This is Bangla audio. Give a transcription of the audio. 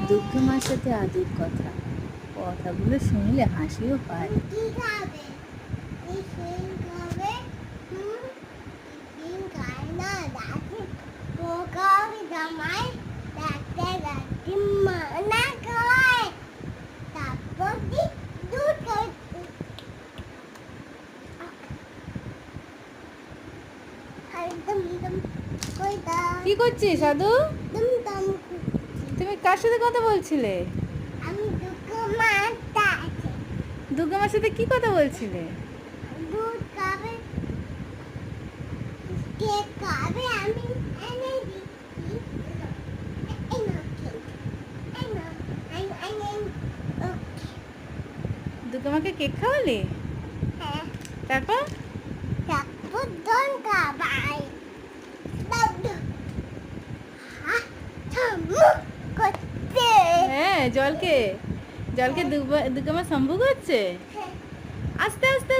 দুঃখে মার সাথে আদুর কথা, কথাগুলো শুনলে হাসিও পায়। কি করছিস সাধু? তুমি কার সাথে কথা বলছিলে? দুর্গা মার সাথে কি কথা বলছিলে? দুর্গা মাকে কেক খাওয়ালি? তারপর হ্যাঁ, জলকে দুর্গা মা শম্ভু করছে। আস্তে আস্তে